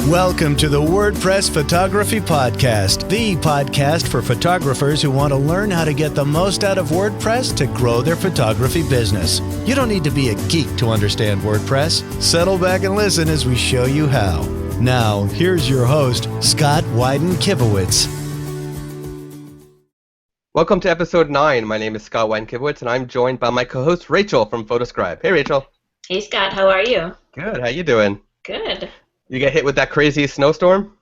Welcome to the WordPress Photography Podcast, the podcast for photographers who want to learn how to get the most out of WordPress to grow their photography business. You don't need to be a geek to understand WordPress. Settle back and listen as we show you how. Now, here's your host, Scott Wyden-Kivowitz. Welcome to episode 9. My name is Scott Wyden-Kivowitz, and I'm joined by my co-host Rachel from Photoscribe. Hey, Rachel. Hey, Scott. How are you? Good. How you doing? Good. You get hit with that crazy snowstorm?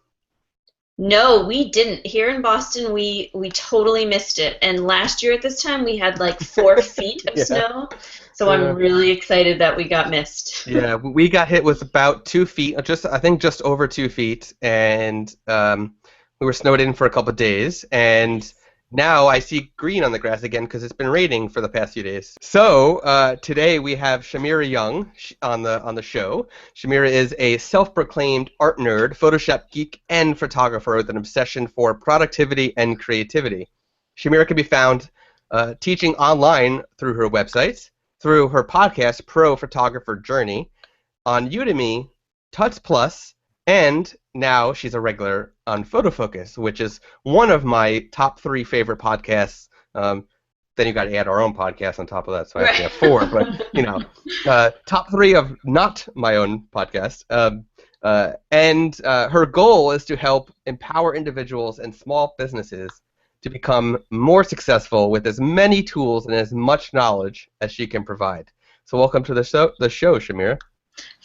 No, we didn't. Here in Boston, we totally missed it. And last year at this time, we had like 4 feet of snow. So I'm really excited that we got missed. Yeah, we got hit with about 2 feet, I think just over 2 feet, and we were snowed in for a couple of days. And now I see green on the grass again because it's been raining for the past few days. So today we have Chamira Young on the show. Chamira is a self-proclaimed art nerd, Photoshop geek, and photographer with an obsession for productivity and creativity. Chamira can be found teaching online through her website, through her podcast, Pro Photographer Journey, on Udemy, Tuts Plus, and now she's a regular on PhotoFocus, which is one of my top 3 favorite podcasts. Then you got to add our own podcast on top of that, so I actually have 4. But you know, top 3 of not my own podcast. And her goal is to help empower individuals and small businesses to become more successful with as many tools and as much knowledge as she can provide. So welcome to the show, Chamira.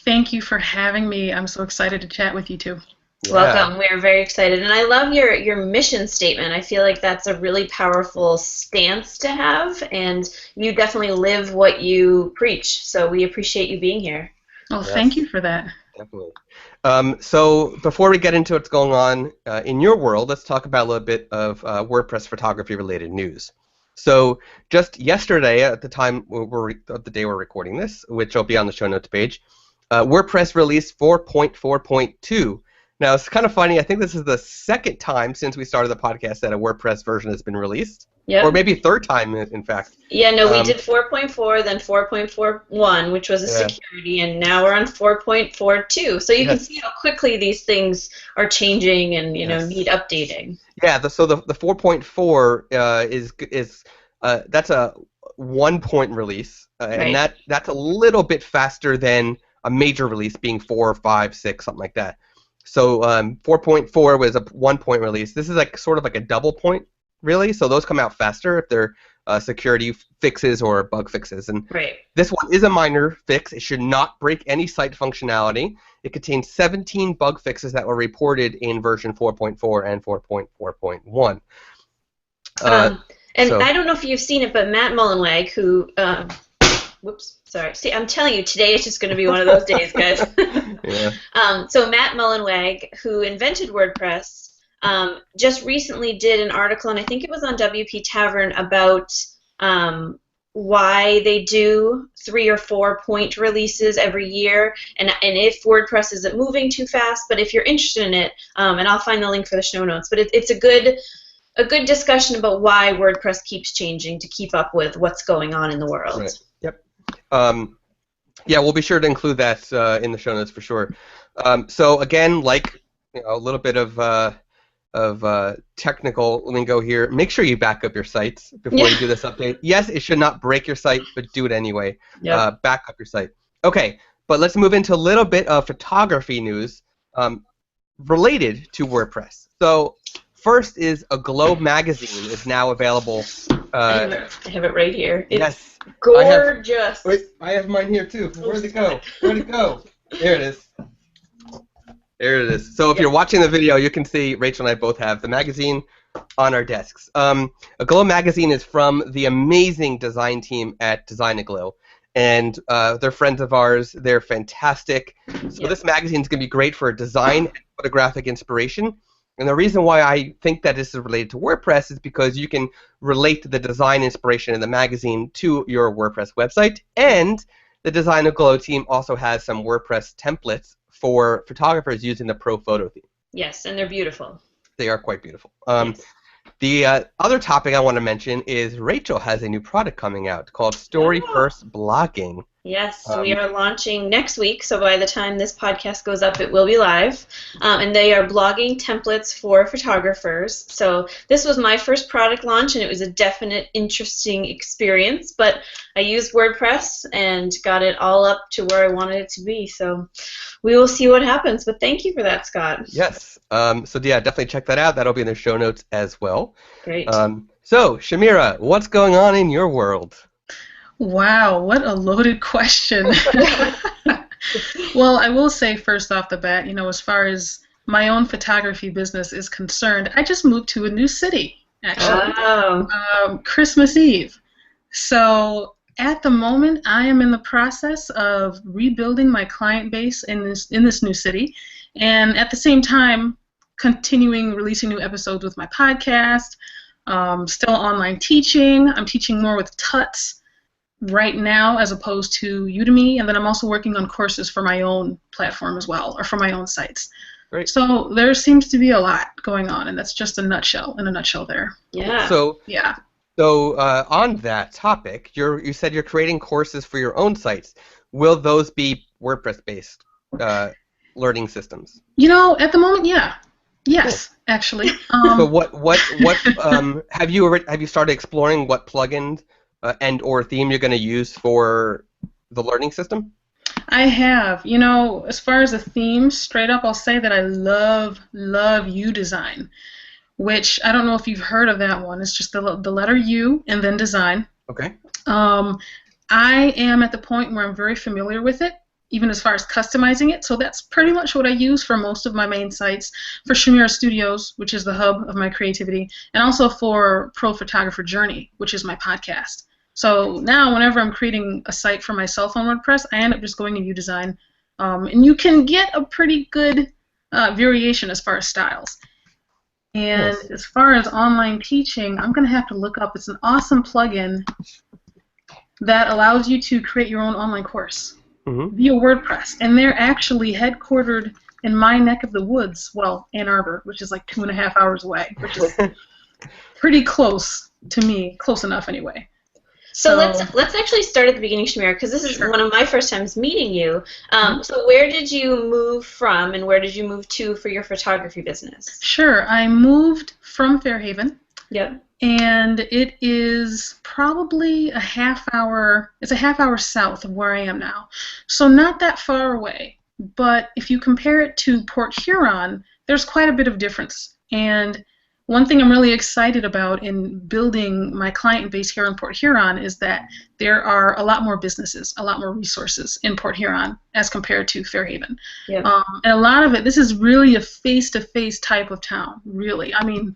Thank you for having me. I'm so excited to chat with you too. Yeah. Welcome. We're very excited. And I love your mission statement. I feel like that's a really powerful stance to have, and you definitely live what you preach. So we appreciate you being here. Oh, thank you for that. Definitely. So before we get into what's going on in your world, let's talk about a little bit of WordPress photography-related news. So just yesterday, at the time of the day we're recording this, which will be on the show notes page, WordPress released 4.4.2. Now, it's kind of funny. I think this is the second time since we started the podcast that a WordPress version has been released. Yep. Or maybe third time, in fact. Yeah, no, we did 4.4, then 4.41, which was a security, and now we're on 4.42. So you can see how quickly these things are changing and need updating. Yeah, so the 4.4 is that's a 1-point release, and that's a little bit faster than a major release being 4, 5, 6, something like that. So 4.4 was a 1-point release. This is like sort of like a double point, really. So those come out faster if they're security fixes or bug fixes. And this one is a minor fix. It should not break any site functionality. It contains 17 bug fixes that were reported in version 4.4 and 4.4.1. And I don't know if you've seen it, but Matt Mullenweg, who whoops, sorry. See, I'm telling you, today is just going to be one of those days, guys. So Matt Mullenweg, who invented WordPress, just recently did an article, and I think it was on WP Tavern, about why they do 3 or 4 point releases every year, and if WordPress isn't moving too fast. But if you're interested in it, and I'll find the link for the show notes, but it's a good discussion about why WordPress keeps changing to keep up with what's going on in the world. Right. Yep. Yeah, we'll be sure to include that in the show notes for sure. So again, like a little bit of technical lingo here. Make sure you back up your sites before you do this update. Yes, it should not break your site, but do it anyway. Back up your site. Okay, but let's move into a little bit of photography news related to WordPress. So first is a Glow magazine is now available. I have it right here. It's gorgeous. I have mine here too. Where'd it go? Where'd it go? There it is. There it is. So if you're watching the video, you can see Rachel and I both have the magazine on our desks. A Glow magazine is from the amazing design team at Design a Glow. And they're friends of ours. They're fantastic. So this magazine is going to be great for design and photographic inspiration. And the reason why I think that this is related to WordPress is because you can relate the design inspiration in the magazine to your WordPress website. And the Design a Glow team also has some WordPress templates for photographers using the Pro Photo theme. Yes, and they're beautiful. They are quite beautiful. The other topic I want to mention is Rachel has a new product coming out called Story First Blogging. Yes, we are launching next week, so by the time this podcast goes up, it will be live. And they are blogging templates for photographers. So this was my first product launch, and it was a definite interesting experience. But I used WordPress and got it all up to where I wanted it to be. So we will see what happens. But thank you for that, Scott. Yes. So yeah, definitely check that out. That'll be in the show notes as well. Great. So Chamira, what's going on in your world? Wow, what a loaded question. Well, I will say first off the bat, as far as my own photography business is concerned, I just moved to a new city, actually. Oh. Christmas Eve. So at the moment, I am in the process of rebuilding my client base in this new city, and at the same time, continuing releasing new episodes with my podcast, still online teaching. I'm teaching more with Tuts right now as opposed to Udemy, and then I'm also working on courses for my own platform as well, or for my own sites. Great. So there seems to be a lot going on, and that's just in a nutshell there. Yeah. So yeah. So on that topic, you said you're creating courses for your own sites. Will those be WordPress-based learning systems? At the moment, yeah. Yes, cool. Actually. So what have you started exploring what plugin and or theme you're going to use for the learning system? I have. As far as a theme, straight up, I'll say that I love UDesign, which I don't know if you've heard of that one. It's just the letter U and then design. Okay. I am at the point where I'm very familiar with it, even as far as customizing it. So that's pretty much what I use for most of my main sites, for Chamira Studios, which is the hub of my creativity, and also for Pro Photographer Journey, which is my podcast. So now whenever I'm creating a site for myself on WordPress, I end up just going to UDesign, and you can get a pretty good variation as far as styles. And yes. As far as online teaching, I'm going to have to look up. It's an awesome plugin that allows you to create your own online course via WordPress. And they're actually headquartered in my neck of the woods, well, Ann Arbor, which is like 2.5 hours away, which is pretty close to me, close enough anyway. So let's actually start at the beginning, Chamira, because this is one of my first times meeting you. So where did you move from, and where did you move to for your photography business? Sure, I moved from Fairhaven. Yep. And it is probably a half hour south of where I am now. So not that far away. But if you compare it to Port Huron, there's quite a bit of difference. And one thing I'm really excited about in building my client base here in Port Huron is that there are a lot more businesses, a lot more resources in Port Huron as compared to Fairhaven. Yep. And a lot of it, this is really a face-to-face type of town, really. I mean,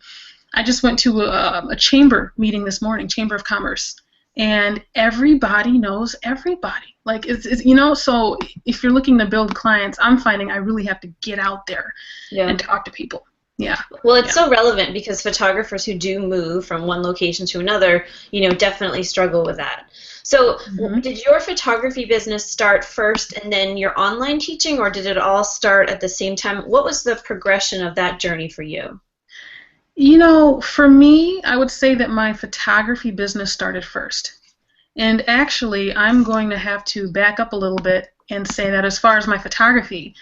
I just went to a chamber meeting this morning, Chamber of Commerce, and everybody knows everybody. Like, so if you're looking to build clients, I'm finding I really have to get out there and talk to people. Yeah. Well, it's so relevant because photographers who do move from one location to another, definitely struggle with that. So did your photography business start first and then your online teaching, or did it all start at the same time? What was the progression of that journey for you? For me, I would say that my photography business started first. And actually, I'm going to have to back up a little bit and say that as far as my photography,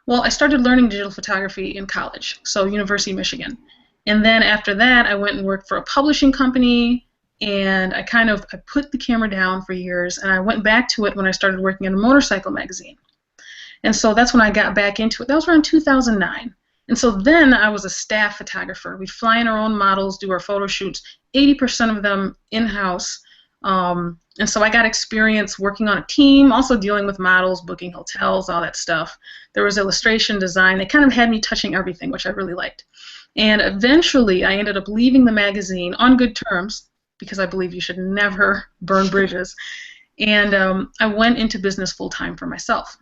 well, I started learning digital photography in college, so University of Michigan. And then after that, I went and worked for a publishing company, and I put the camera down for years, and I went back to it when I started working in a motorcycle magazine. And so that's when I got back into it. That was around 2009. And so then I was a staff photographer. We'd fly in our own models, do our photo shoots, 80% of them in-house. And so I got experience working on a team, also dealing with models, booking hotels, all that stuff. There was illustration design. They kind of had me touching everything, which I really liked. And eventually I ended up leaving the magazine on good terms, because I believe you should never burn bridges. And I went into business full-time for myself.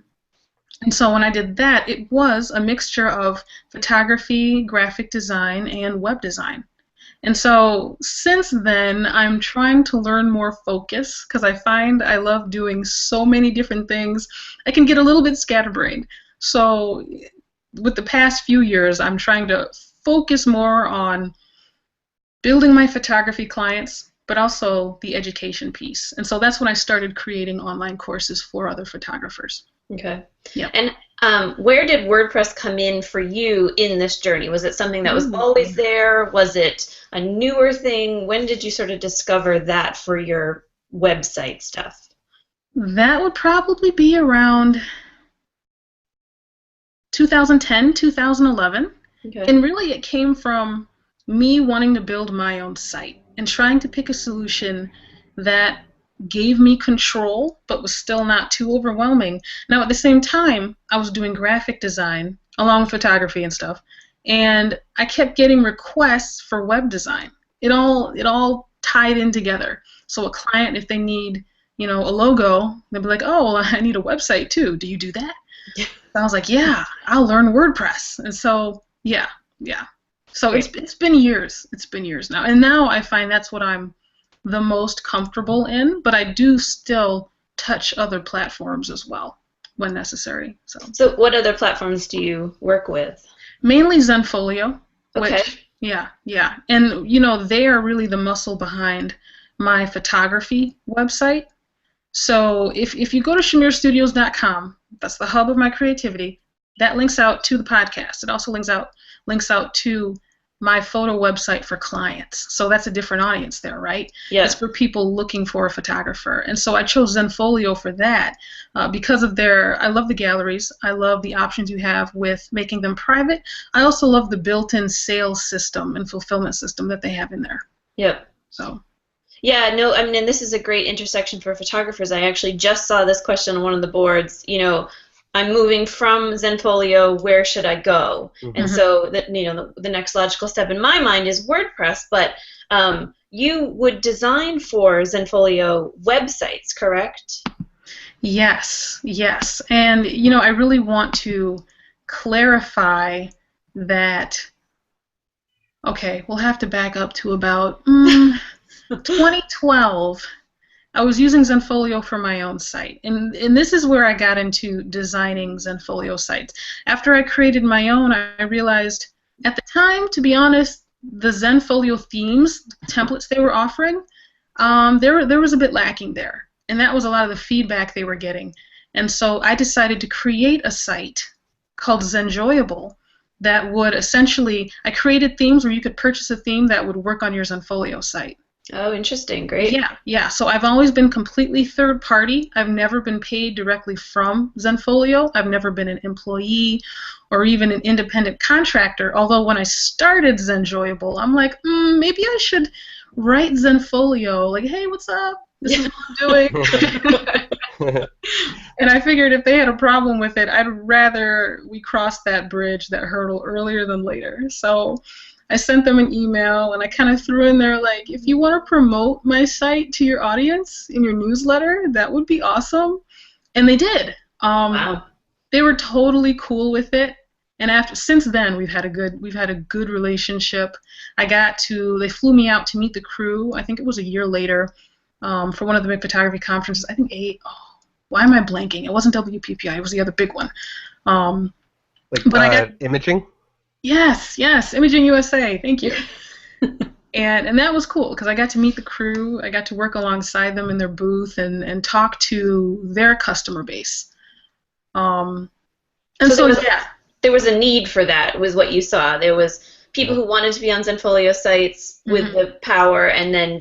And so when I did that, it was a mixture of photography, graphic design, and web design. And so since then, I'm trying to learn more focus, because I find I love doing so many different things. I can get a little bit scatterbrained. So with the past few years, I'm trying to focus more on building my photography clients, but also the education piece. And so that's when I started creating online courses for other photographers. Okay. Yeah. And where did WordPress come in for you in this journey? Was it something that was always there? Was it a newer thing? When did you sort of discover that for your website stuff? That would probably be around 2010, 2011. Okay. And really it came from me wanting to build my own site and trying to pick a solution that gave me control but was still not too overwhelming. Now at the same time, I was doing graphic design along with photography and stuff, and I kept getting requests for web design. It all tied in together. So a client, if they need, a logo, they'll be like, oh, well, I need a website too. Do you do that? I was like, yeah, I'll learn WordPress. And so, yeah. So it's been years. It's been years now. And now I find that's what I'm the most comfortable in, but I do still touch other platforms as well when necessary. So what other platforms do you work with? Mainly Zenfolio. Okay. Which, yeah. And, they are really the muscle behind my photography website. So if you go to ChamiraStudios.com, that's the hub of my creativity, that links out to the podcast. It also links out to my photo website for clients. So that's a different audience there, right? Yeah. It's for people looking for a photographer. And so I chose Zenfolio for that because of I love the galleries. I love the options you have with making them private. I also love the built-in sales system and fulfillment system that they have in there. Yep. So. Yeah, no, I mean, and this is a great intersection for photographers. I actually just saw this question on one of the boards. I'm moving from Zenfolio, where should I go? Mm-hmm. And so the next logical step in my mind is WordPress, but you would design for Zenfolio websites, correct? Yes. And, I really want to clarify that, okay, we'll have to back up to about 2012. I was using Zenfolio for my own site, and this is where I got into designing Zenfolio sites. After I created my own, I realized at the time, to be honest, the Zenfolio themes, templates they were offering, there was a bit lacking there, and that was a lot of the feedback they were getting. And so I decided to create a site called Zenjoyable that would essentially, I created themes where you could purchase a theme that would work on your Zenfolio site. Oh, interesting. Great. Yeah. So I've always been completely third party. I've never been paid directly from Zenfolio. I've never been an employee or even an independent contractor. Although when I started Zenjoyable, I'm like, maybe I should write Zenfolio. Like, hey, what's up? This is what I'm doing. And I figured if they had a problem with it, I'd rather we cross that hurdle earlier than later. So I sent them an email, and I kind of threw in there, like, if you want to promote my site to your audience in your newsletter, that would be awesome. And they did. Wow. They were totally cool with it. And since then, we've had a good relationship. They flew me out to meet the crew. I think it was a year later for one of the big photography conferences. I think why am I blanking? It wasn't WPPI. It was the other big one. Imaging? Yes, Imaging USA. Thank you. and that was cool because I got to meet the crew. I got to work alongside them in their booth and talk to their customer base. There was a need for that, was what you saw. There was people who wanted to be on Zenfolio sites with the power,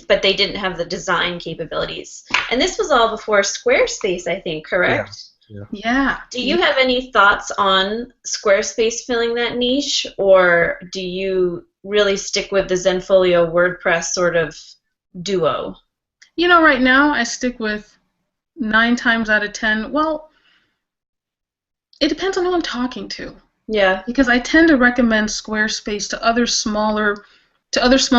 but they didn't have the design capabilities. And this was all before Squarespace, I think, correct? Yeah. Yeah. Do you have any thoughts on Squarespace filling that niche, or do you really stick with the Zenfolio WordPress sort of duo? Right now I stick with 9 times out of 10. Well, it depends on who I'm talking to. Yeah. Because I tend to recommend Squarespace to other small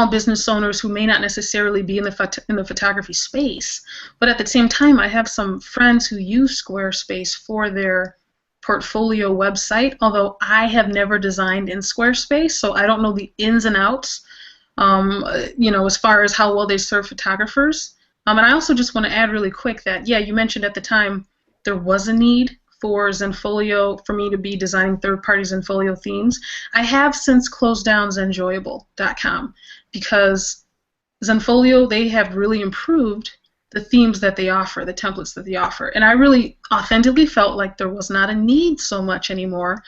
business owners who may not necessarily be in the photography space. But at the same time, I have some friends who use Squarespace for their portfolio website, although I have never designed in Squarespace, so I don't know the ins and outs, as far as how well they serve photographers. And I also just want to add really quick that, you mentioned at the time there was a need for Zenfolio, for me to be designing third-party Zenfolio themes. I have since closed down Zenjoyable.com because Zenfolio, they have really improved the themes that they offer, the templates that they offer. And I really authentically felt like there was not a need so much anymore.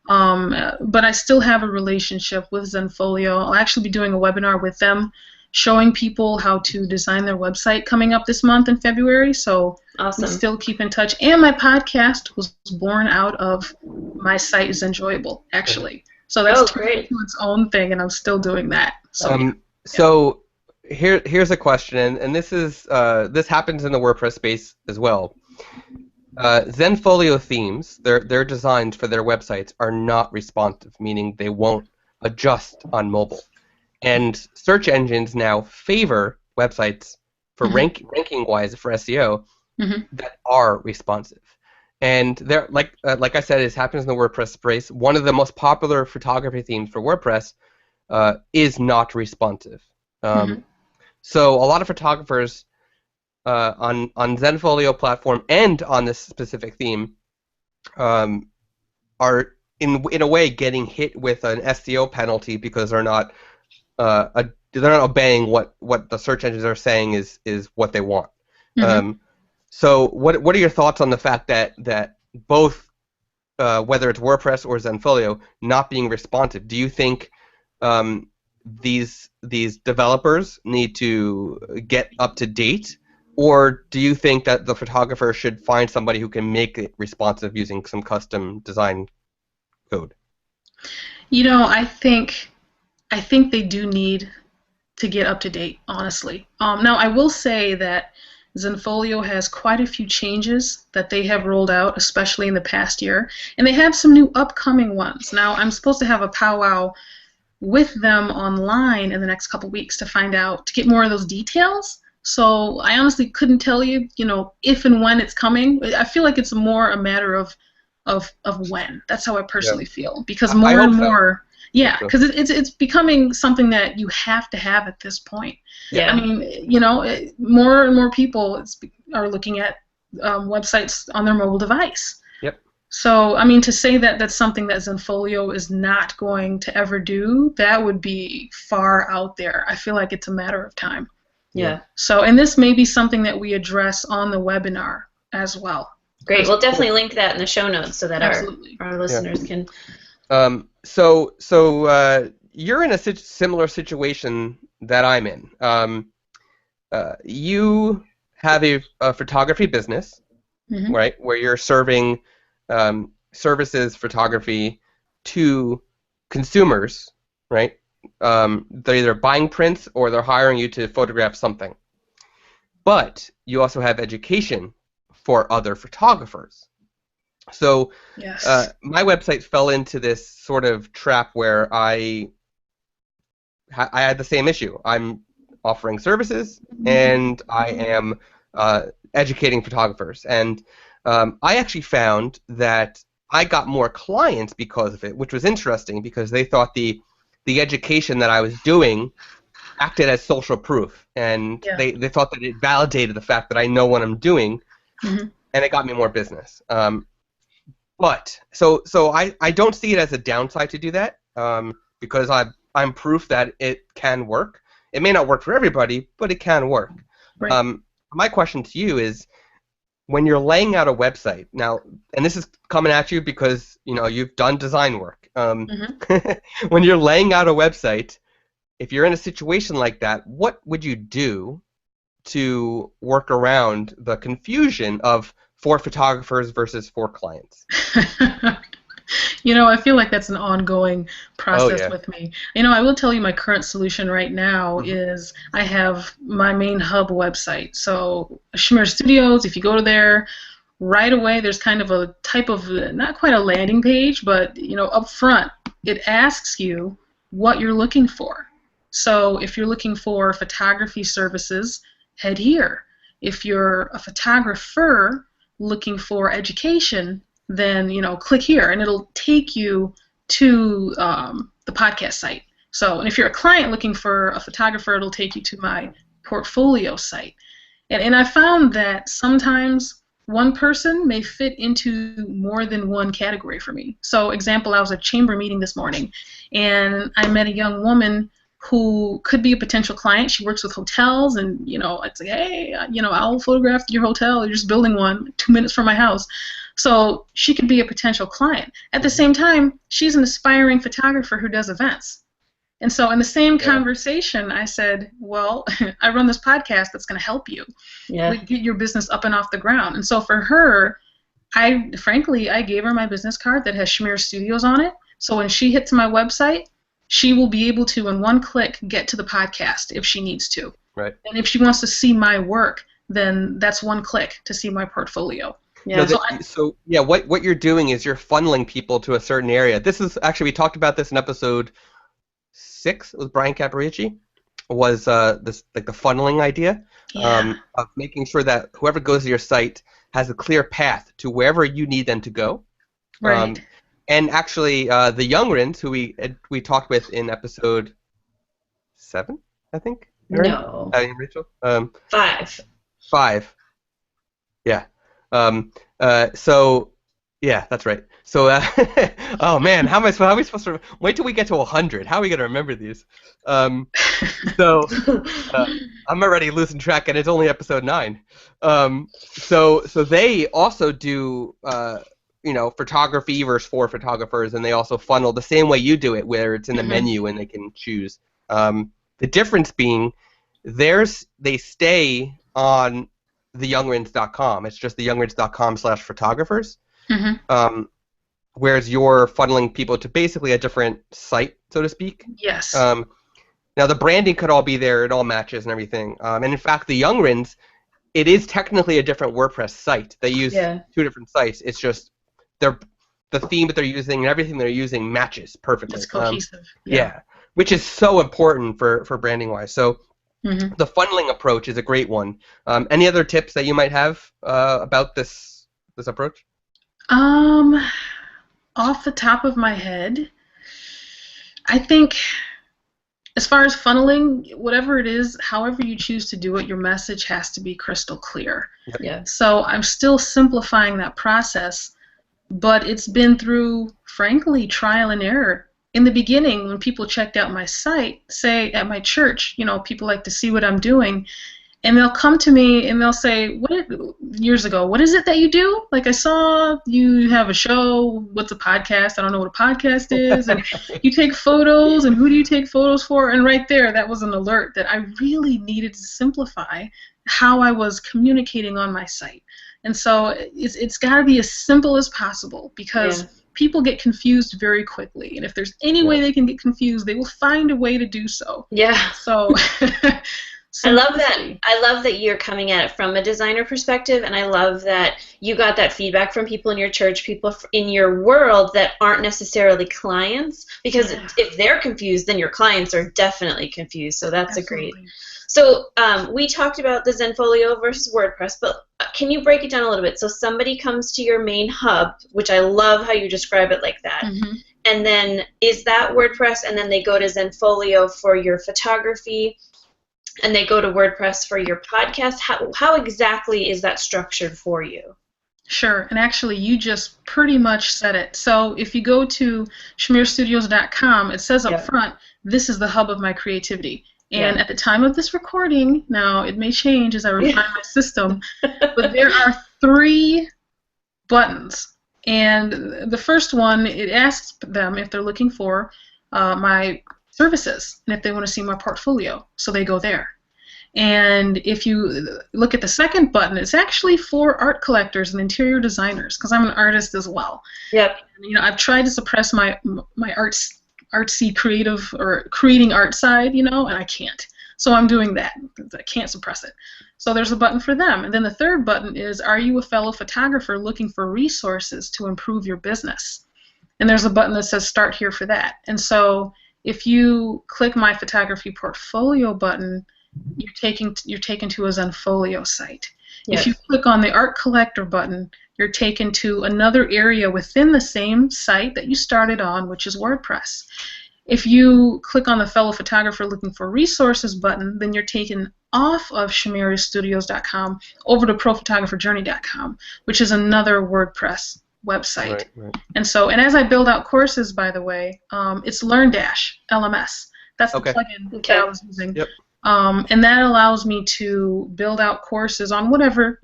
But I still have a relationship with Zenfolio. I'll actually be doing a webinar with them showing people how to design their website coming up this month in February. So awesome. We still keep in touch. And my podcast was born out of my site is enjoyable, actually. So that's great. its own thing, and I'm still doing that. So, so here's a question, and this is this happens in the WordPress space as well. Zenfolio themes, their designs for their websites are not responsive, meaning they won't adjust on mobile. And search engines now favor websites for ranking-wise for SEO that are responsive. And they're like I said, it happens in the WordPress space. One of the most popular photography themes for WordPress is not responsive. So a lot of photographers on Zenfolio platform and on this specific theme are in a way getting hit with an SEO penalty because they're not obeying what the search engines are saying is what they want. So what are your thoughts on the fact that both whether it's WordPress or Zenfolio not being responsive? Do you think these developers need to get up to date, or do you think that the photographer should find somebody who can make it responsive using some custom design code? You know, I think they do need to get up to date, honestly. Now, I will say that Zenfolio has quite a few changes that they have rolled out, especially in the past year, and they have some new upcoming ones. Now, I'm supposed to have a powwow with them online in the next couple weeks to get more of those details. So I honestly couldn't tell you, if and when it's coming. I feel like it's more a matter of when. That's how I personally feel, because more and more. Yeah, because it's becoming something that you have to have at this point. Yeah. I mean, more and more people are looking at websites on their mobile device. Yep. So, I mean, to say that that's something that Zenfolio is not going to ever do, that would be far out there. I feel like it's a matter of time. Yeah. So, and this may be something that we address on the webinar as well. Great. We'll definitely link that in the show notes so that our listeners can. So you're in a similar situation that I'm in. You have a photography business, right, where you're serving services photography to consumers, right? They're either buying prints or they're hiring you to photograph something. But you also have education for other photographers. So my website fell into this sort of trap where I had the same issue. I'm offering services and I am educating photographers. And I actually found that I got more clients because of it, which was interesting because they thought the education that I was doing acted as social proof. And they thought that it validated the fact that I know what I'm doing, and it got me more business. But so I don't see it as a downside to do that because I'm proof that it can work. It may not work for everybody, but it can work. Right. My question to you is, when you're laying out a website now, and this is coming at you because you've done design work. When you're laying out a website, if you're in a situation like that, what would you do to work around the confusion of 4 photographers versus 4 clients? I feel like that's an ongoing process with me. I will tell you my current solution right now is I have my main hub website. So Chamira Studios, if you go to there, right away there's kind of a type of, not quite a landing page, but up front it asks you what you're looking for. So if you're looking for photography services, head here. If you're a photographer looking for education, then click here, and it'll take you to the podcast site. So, and if you're a client looking for a photographer, it'll take you to my portfolio site. And I found that sometimes one person may fit into more than one category for me. So, example, I was at a chamber meeting this morning, and I met a young woman who could be a potential client. She works with hotels, and it's like, hey, I'll photograph your hotel. You're just building one 2 minutes from my house. So she could be a potential client. At the same time, she's an aspiring photographer who does events. And so in the same conversation, I said, well, I run this podcast that's going to help you get your business up and off the ground. And so for her, I gave her my business card that has Chamira Studios on it. So when she hits my website, she will be able to, in one click, get to the podcast if she needs to. Right. And if she wants to see my work, then that's one click to see my portfolio. Yeah. No, what you're doing is you're funneling people to a certain area. This is actually, we talked about this in episode 6 with Brian Caparici. Was this like the funneling idea of making sure that whoever goes to your site has a clear path to wherever you need them to go. Right. And actually, the Youngrins, who we talked with in episode 7, I think. Erin? No. Rachel. 5. Yeah. So, yeah, that's right. So, oh man, how are we supposed to wait till we get to 100? How are we gonna remember these? I'm already losing track, and it's only episode 9. So they also do photography for photographers, and they also funnel the same way you do it, where it's in the menu and they can choose. The difference being, they stay on theyoungrins.com. It's just theyoungrins.com/photographers. Whereas you're funneling people to basically a different site, so to speak. Yes. Now the branding could all be there; it all matches and everything. And in fact, the Youngrins, it is technically a different WordPress site. They use 2 different sites. It's just the theme that they're using and everything they're using matches perfectly. It's cohesive. Which is so important for branding wise. So the funneling approach is a great one. Any other tips that you might have about this approach? Off the top of my head, I think as far as funneling, whatever it is, however you choose to do it, your message has to be crystal clear. Yeah. So I'm still simplifying that process, but it's been through, frankly, trial and error. In the beginning, when people checked out my site, say at my church, people like to see what I'm doing, and they'll come to me and they'll say, years ago, what is it that you do? Like, I saw you have a show, what's a podcast? I don't know what a podcast is, and you take photos, and who do you take photos for? And right there, that was an alert that I really needed to simplify how I was communicating on my site. And so it's got to be as simple as possible, because people get confused very quickly, and if there's any way they can get confused, they will find a way to do so. Yeah. So I love that. I love that you're coming at it from a designer perspective, and I love that you got that feedback from people in your church, people in your world that aren't necessarily clients, because if they're confused, then your clients are definitely confused. So that's Absolutely. a great. So we talked about the Zenfolio versus WordPress, but can you break it down a little bit? So somebody comes to your main hub, which I love how you describe it like that, and then is that WordPress, and then they go to Zenfolio for your photography, and they go to WordPress for your podcast. How exactly is that structured for you? Sure, and actually you just pretty much said it. So if you go to ChamiraStudios.com, it says up front, this is the hub of my creativity. And at the time of this recording, now it may change as I refine my system, but there are 3 buttons. And the first one, it asks them if they're looking for my services and if they want to see my portfolio. So they go there. And if you look at the second button, it's actually for art collectors and interior designers, because I'm an artist as well. Yep. I've tried to suppress my artsy creative or creating art side, and I can't. So I'm doing that. I can't suppress it. So there's a button for them. And then the third button is, are you a fellow photographer looking for resources to improve your business? And there's a button that says start here for that. And so if you click my photography portfolio button, you're taken to a Zenfolio site. Yes. If you click on the art collector button, you're taken to another area within the same site that you started on, which is WordPress. If you click on the fellow photographer looking for resources button, then you're taken off of ChamiraStudios.com over to ProPhotographerJourney.com, which is another WordPress website. Right. And as I build out courses, by the way, it's LearnDash LMS. That's the Okay. plugin that I was using. Yep. And that allows me to build out courses on whatever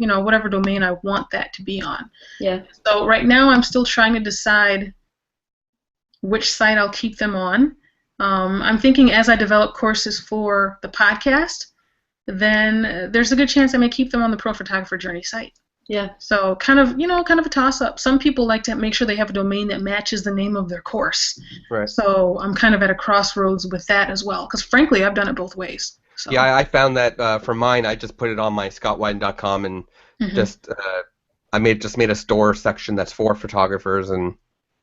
domain I want that to be on. Yeah. So right now I'm still trying to decide which site I'll keep them on. I'm thinking as I develop courses for the podcast, then there's a good chance I may keep them on the Pro Photographer Journey site. Yeah. So kind of a toss-up. Some people like to make sure they have a domain that matches the name of their course. Right. So I'm kind of at a crossroads with that as well, because frankly, I've done it both ways. So. Yeah, I found that for mine, I just put it on my scottwyden.com and I made a store section that's for photographers, and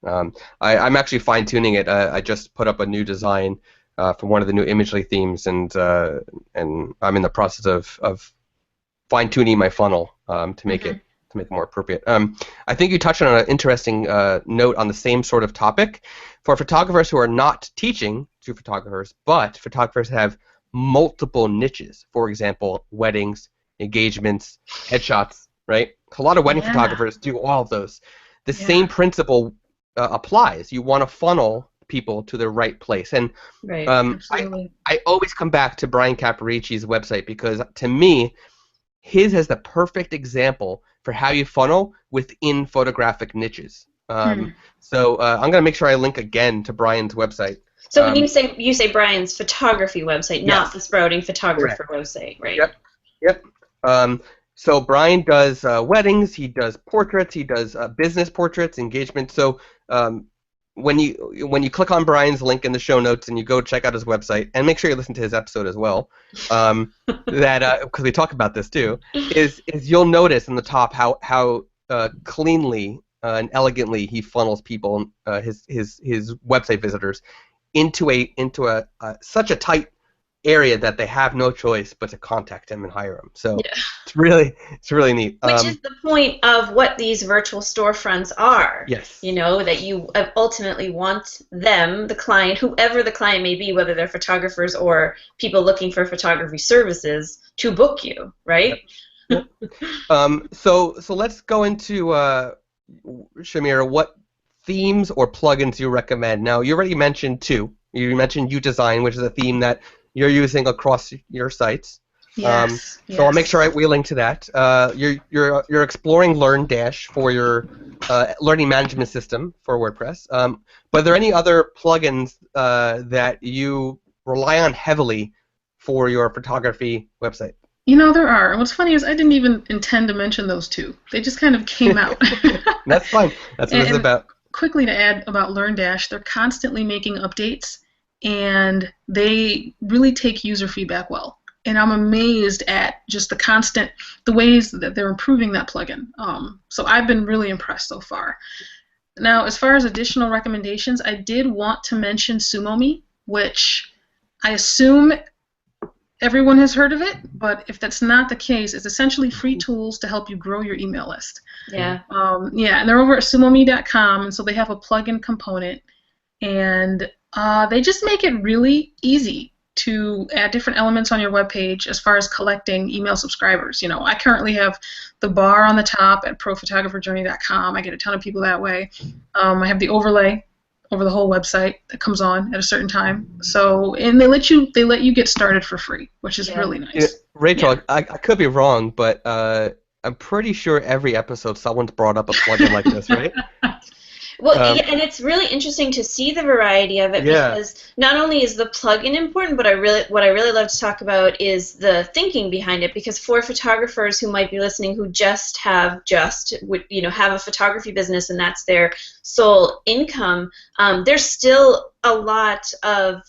I'm actually fine-tuning it. I just put up a new design for one of the new Imagely themes, and I'm in the process of fine-tuning my funnel to make it more appropriate. I think you touched on an interesting note on the same sort of topic. For photographers who are not teaching to photographers, but photographers have multiple niches. For example, weddings, engagements, headshots, right? A lot of wedding photographers do all of those. The same principle applies. You want to funnel people to the right place. And I always come back to Brian Caporicci's website, because to me, his has the perfect example for how you funnel within photographic niches. So I'm going to make sure I link again to Brian's website. So when you say Brian's photography website, not the Sprouting Photographer website, right? Yep. So Brian does weddings, he does portraits, he does business portraits, engagements. So when you click on Brian's link in the show notes and you go check out his website, and make sure you listen to his episode as well, that because we talk about this too, is you'll notice in the top how cleanly and elegantly he funnels people, his website visitors, into a such a tight area that they have no choice but to contact him and hire him. So it's really neat. Which is the point of what these virtual storefronts are. Yes. You know, that you ultimately want them, the client, whoever the client may be, whether they're photographers or people looking for photography services, to book you, right? Yep. So let's go into Chamira, what themes or plugins you recommend. Now, you already mentioned two. You mentioned UDesign, which is a theme that you're using across your sites. Yes. So I'll make sure we link to that. You're exploring LearnDash for your learning management system for WordPress. But are there any other plugins that you rely on heavily for your photography website? You know, there are. And what's funny is I didn't even intend to mention those two. They just kind of came out. That's fine. That's what it's about. Quickly to add about LearnDash, they're constantly making updates, and they really take user feedback well. And I'm amazed at just the ways that they're improving that plugin. So I've been really impressed so far. Now, as far as additional recommendations, I did want to mention SumoMe, which I assume everyone has heard of it, but if that's not the case, it's essentially free tools to help you grow your email list. Yeah. And they're over at sumome.com, and so they have a plugin component, and they just make it really easy to add different elements on your webpage as far as collecting email subscribers. You know, I currently have the bar on the top at prophotographerjourney.com. I get a ton of people that way. I have the overlay over the whole website that comes on at a certain time. So, and they let you get started for free, which is really nice. Yeah, Rachel, I could be wrong, but I'm pretty sure every episode someone's brought up a plugin like this, right? Well, and it's really interesting to see the variety of it, because not only is the plugin important, but what I really love to talk about is the thinking behind it. Because for photographers who might be listening who have a photography business and that's their sole income, there's still a lot of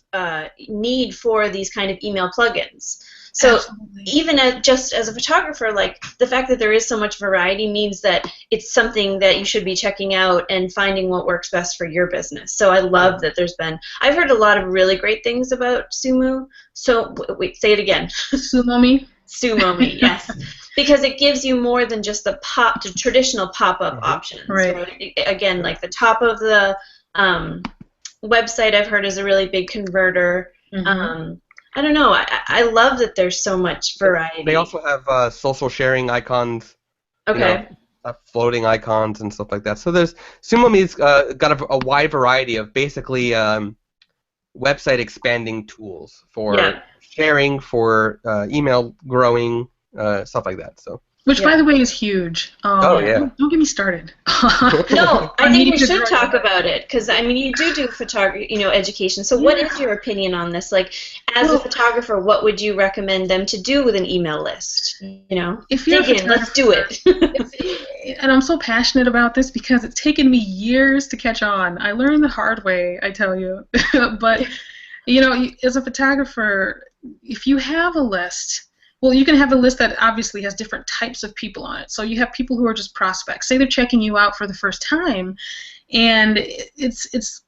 need for these kind of email plugins. So even just as a photographer, like, the fact that there is so much variety means that it's something that you should be checking out and finding what works best for your business. So I love that I've heard a lot of really great things about Sumo. So wait, say it again. SumoMe? SumoMe, yes. Because it gives you more than just the traditional pop-up options. Right. Again, like the top of the website, I've heard, is a really big converter. I don't know. I love that there's so much variety. They also have social sharing icons. Okay. Floating icons and stuff like that. So SumoMe's got a wide variety of basically website expanding tools for sharing, for email growing, stuff like that. So. Which, by the way, is huge. Oh, yeah. Don't get me started. No, I think we should talk about it because I mean, you do photography, education. So, what is your opinion on this? Like, as a photographer, what would you recommend them to do with an email list? If you're dig in, let's do it. And I'm so passionate about this because it's taken me years to catch on. I learned the hard way, I tell you. But as a photographer, if you have a list. Well, you can have a list that obviously has different types of people on it. So you have people who are just prospects. Say they're checking you out for the first time, and it's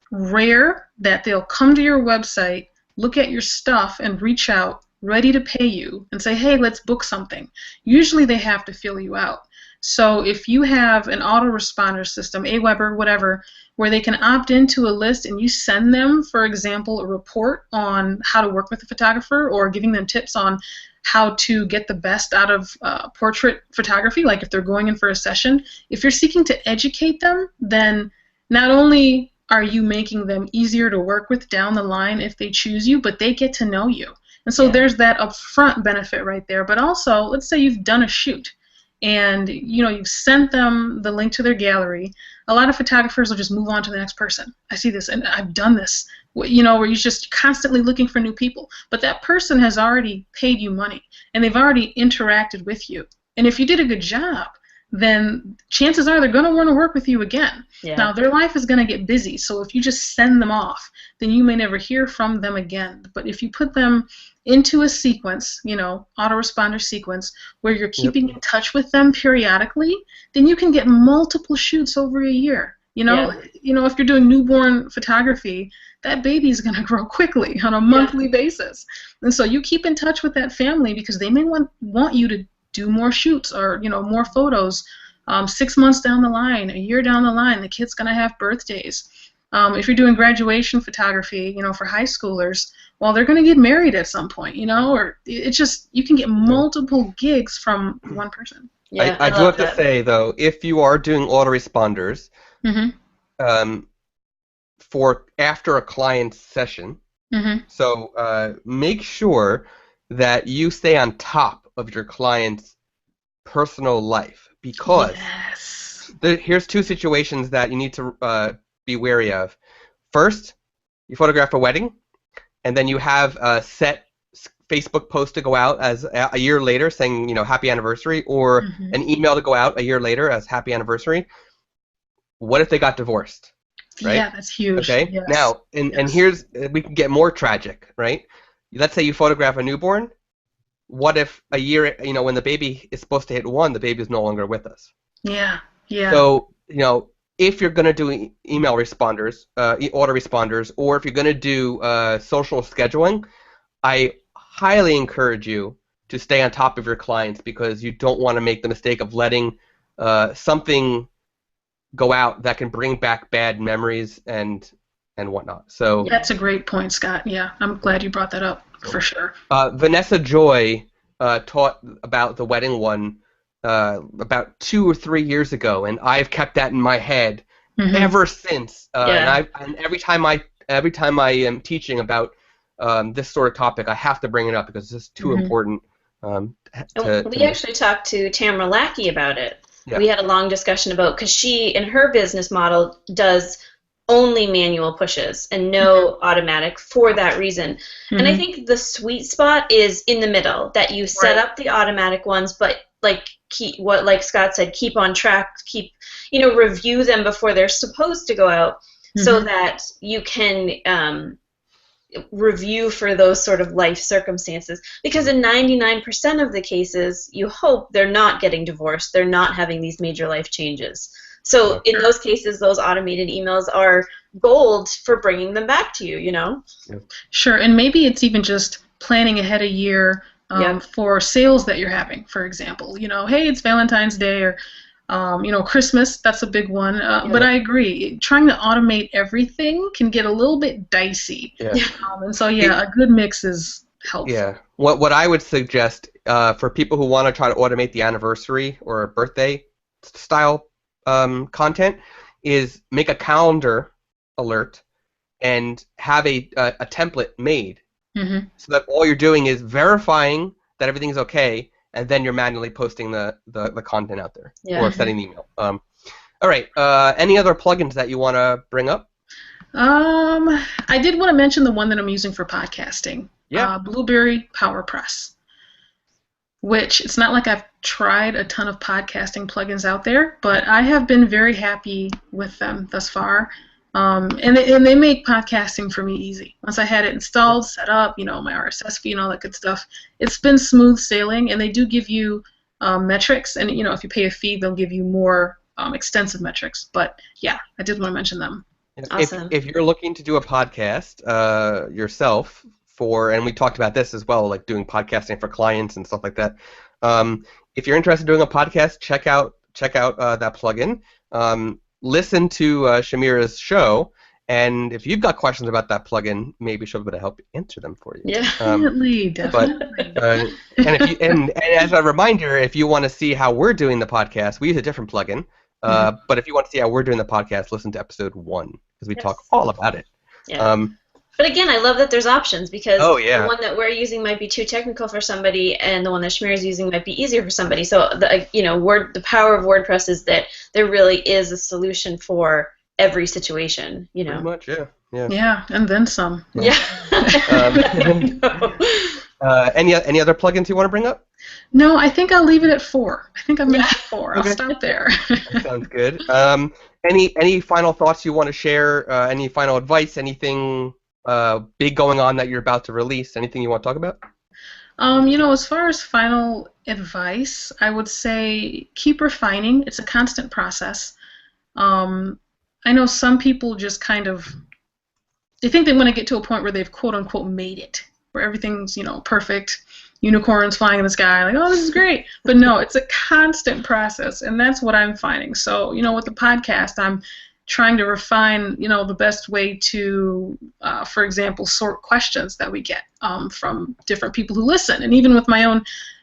rare that they'll come to your website, look at your stuff, and reach out, ready to pay you, and say, hey, let's book something. Usually they have to fill you out. So if you have an autoresponder system, Aweber, whatever, where they can opt into a list and you send them, for example, a report on how to work with a photographer or giving them tips on how to get the best out of portrait photography, like if they're going in for a session, if you're seeking to educate them, then not only are you making them easier to work with down the line if they choose you, but they get to know you. And so there's that upfront benefit right there. But also, let's say you've done a shoot and you've sent them the link to their gallery. A lot of photographers will just move on to the next person. I see this, and I've done this. Where you're just constantly looking for new people. But that person has already paid you money, and they've already interacted with you. And if you did a good job, then chances are they're going to want to work with you again. Yeah. Now, their life is going to get busy, so if you just send them off, then you may never hear from them again. But if you put them into a sequence, autoresponder sequence, where you're keeping in touch with them periodically, then you can get multiple shoots over a year. If you're doing newborn photography, that baby is going to grow quickly on a monthly basis. And so you keep in touch with that family because they may want you to do more shoots or, more photos 6 months down the line, a year down the line. The kid's going to have birthdays. If you're doing graduation photography, for high schoolers, well, they're going to get married at some point, or it's just, you can get multiple gigs from one person. Yeah, I do have to say, though, if you are doing autoresponders, for after a client's session, so make sure that you stay on top of your client's personal life, because here's two situations that you need to be wary of. First, you photograph a wedding, and then you have a set Facebook post to go out as a year later saying, happy anniversary, or an email to go out a year later as happy anniversary. What if they got divorced? Right? Yeah, that's huge. Okay. Yes. Now, and here's, we can get more tragic, right? Let's say you photograph a newborn. What if a year, when the baby is supposed to hit 1, the baby is no longer with us? Yeah. Yeah. So, if you're going to do email responders, autoresponders, or if you're going to do social scheduling, I highly encourage you to stay on top of your clients, because you don't want to make the mistake of letting something go out that can bring back bad memories and whatnot. So that's a great point, Scott. Yeah, I'm glad you brought that up for sure. Vanessa Joy taught about the wedding one about 2 or 3 years ago, and I've kept that in my head ever since. And every time I am teaching about this sort of topic, I have to bring it up because it's too important. We actually talked to Chamira Lackey about it. Yeah. We had a long discussion about, because she, in her business model, does only manual pushes and no automatic for that reason. And I think the sweet spot is in the middle, that you set up the automatic ones, but like Scott said, keep on track, review them before they're supposed to go out, so that you can review for those sort of life circumstances, because in 99% of the cases, you hope they're not getting divorced, they're not having these major life changes. So in those cases, those automated emails are gold for bringing them back to you, Sure, and maybe it's even just planning ahead a year for sales that you're having, for example. Hey, it's Valentine's Day, or Christmas, that's a big one. But I agree, trying to automate everything can get a little bit dicey. Yeah. And so, a good mix is helpful. Yeah. What I would suggest for people who want to try to automate the anniversary or birthday style content is make a calendar alert and have a template made, Mm-hmm. so that all you're doing is verifying that everything's okay, and then you're manually posting the content out there or sending the email. All right. Any other plugins that you want to bring up? I did want to mention the one that I'm using for podcasting. Yeah. Blueberry PowerPress, which it's not like I've tried a ton of podcasting plugins out there, but I have been very happy with them thus far. And they make podcasting for me easy. Once I had it installed, set up, my RSS feed and all that good stuff, it's been smooth sailing, and they do give you metrics, and if you pay a fee, they'll give you more extensive metrics. But yeah, I did want to mention them. Awesome. If you're looking to do a podcast yourself and we talked about this as well, like doing podcasting for clients and stuff like that. If you're interested in doing a podcast, check out that plugin. Listen to Chamira's show, and if you've got questions about that plugin, maybe she'll be able to help answer them for you. Yeah, definitely. And as a reminder, if you want to see how we're doing the podcast, we use a different plugin. But if you want to see how we're doing the podcast, listen to episode 1 because we talk all about it. Yeah. But again, I love that there's options because the one that we're using might be too technical for somebody, and the one that Chamira's using might be easier for somebody. So the power of WordPress is that there really is a solution for every situation. Pretty much, yeah. Yeah, and then some. Yeah. Any other plugins you want to bring up? No, I think I'll leave it at 4. I think I've mentioned 4. Okay. I'll stop there. That sounds good. Any final thoughts you want to share? Any final advice? Anything big going on that you're about to release? Anything you want to talk about? As far as final advice, I would say keep refining. It's a constant process. I know some people just they think they want to get to a point where they've quote-unquote made it, where everything's, perfect, unicorns flying in the sky, like, oh, this is great. But no, it's a constant process, and that's what I'm finding. So, with the podcast, I'm trying to refine, the best way to, for example, sort questions that we get from different people who listen. And even with my own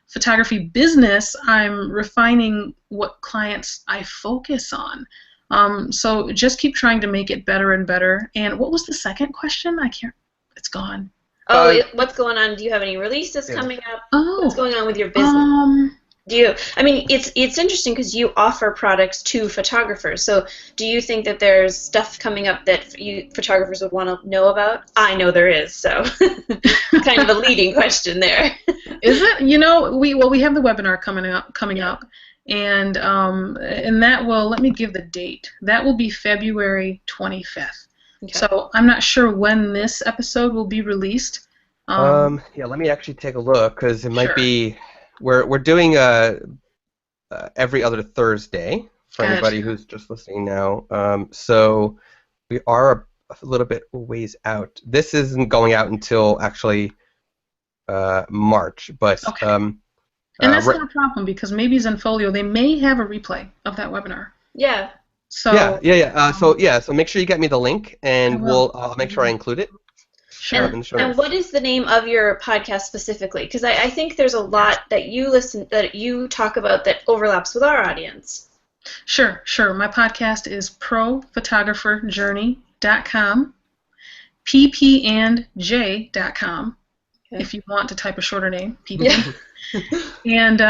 photography business, I'm refining what clients I focus on. So just keep trying to make it better and better. And what was the second question? It's gone. Oh, what's going on? Do you have any releases coming up? Oh. What's going on with your business? It's interesting because you offer products to photographers. So do you think that there's stuff coming up that photographers would want to know about? I know there is, so kind of a leading question there. Is it? We have the webinar coming up, and that will, let me give the date. That will be February 25th. Okay. So I'm not sure when this episode will be released. Let me actually take a look because it might be. We're doing every other Thursday for anybody who's just listening now. So we are a little bit ways out. This isn't going out until actually March, but and that's not a problem because maybe Zenfolio, they may have a replay of that webinar. Yeah. So so make sure you get me the link, and I'll make sure I include it. Sure. And what is the name of your podcast specifically? Because I think there's a lot that you talk about that overlaps with our audience. Sure. My podcast is prophotographerjourney.com, ppandj.com, if you want to type a shorter name, PP. Yeah. And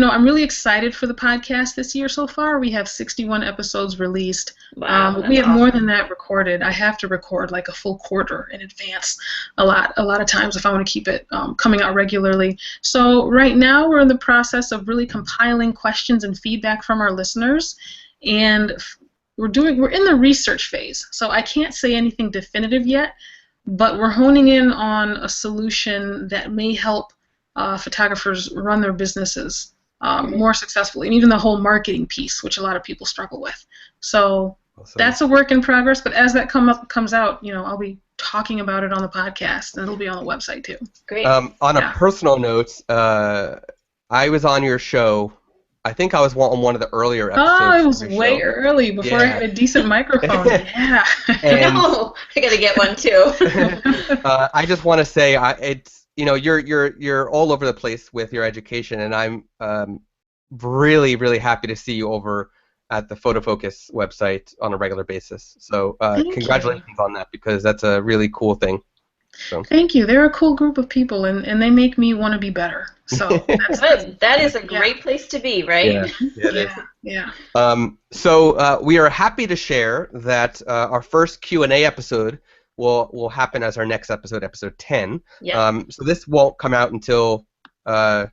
I'm really excited for the podcast this year so far. We have 61 episodes released. Wow, we have more than that recorded. I have to record like a full quarter in advance a lot of times if I want to keep it coming out regularly. So right now we're in the process of really compiling questions and feedback from our listeners, and we're in the research phase. So I can't say anything definitive yet, but we're honing in on a solution that may help photographers run their businesses more successfully, and even the whole marketing piece, which a lot of people struggle with. So that's a work in progress, but as that comes out, I'll be talking about it on the podcast, and it'll be on the website too. Great. On a personal note, I was on your show. I think I was on one of the earlier episodes. Oh, it was way early before I had a decent microphone. Yeah. No, I gotta get one too. I just want to say it's. You're all over the place with your education, and I'm really, really happy to see you over at the Photo Focus website on a regular basis. So Thank congratulations on that, because that's a really cool thing. So. Thank you. They're a cool group of people, and they make me want to be better. So that's good. That is a great place to be, right? Yeah. So we are happy to share that our first Q&A episode will happen as our next episode, episode 10. Yeah. So this won't come out until by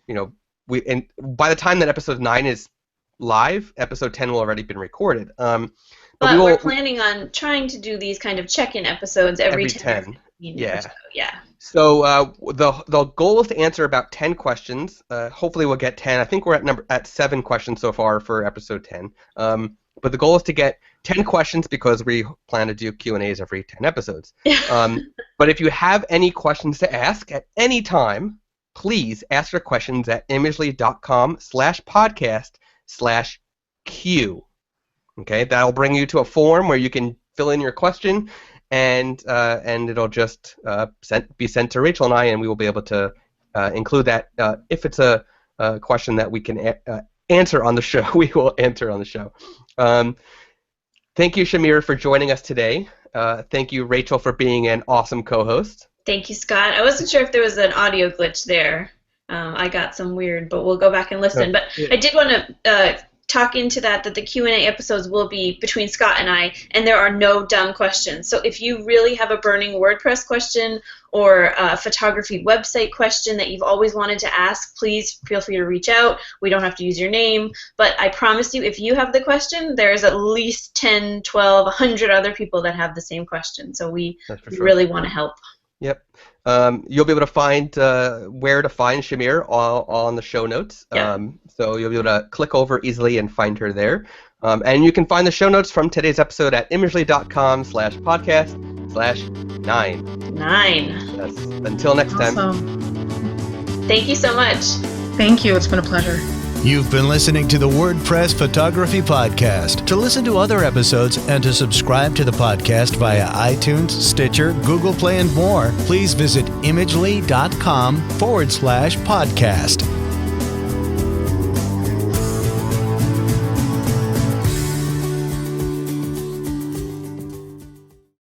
the time that episode 9 is live, episode 10 will already been recorded. But we're planning on trying to do these kind of check-in episodes every 10. Yeah. Yeah. So the goal is to answer about 10 questions. Hopefully we'll get 10. I think we're at 7 questions so far for episode 10. But the goal is to get 10 questions because we plan to do Q&As every 10 episodes. But if you have any questions to ask at any time, please ask your questions at imagely.com/podcast/Q. Okay, that'll bring you to a form where you can fill in your question, and it'll just be sent to Rachel and I, and we will be able to include that. If it's a question that we can answer on the show, we will answer on the show. Thank you, Chamira, for joining us today. Thank you, Rachel, for being an awesome co-host. Thank you, Scott. I wasn't sure if there was an audio glitch there. I got some weird, but we'll go back and listen. But I did want to talk into that the Q&A episodes will be between Scott and I, and there are no dumb questions. So if you really have a burning WordPress question or a photography website question that you've always wanted to ask, please feel free to reach out. We don't have to use your name, but I promise you, if you have the question, there's at least 10, 12, 100 other people that have the same question. So we really want to help. Yep. You'll be able to find where to find Chamira all on the show notes. Yeah. So you'll be able to click over easily and find her there. And you can find the show notes from today's episode at imagely.com/podcast/9. 9. Yes. Until next time. Thank you so much. Thank you. It's been a pleasure. You've been listening to the WordPress Photography Podcast. To listen to other episodes and to subscribe to the podcast via iTunes, Stitcher, Google Play, and more, please visit imagely.com/podcast.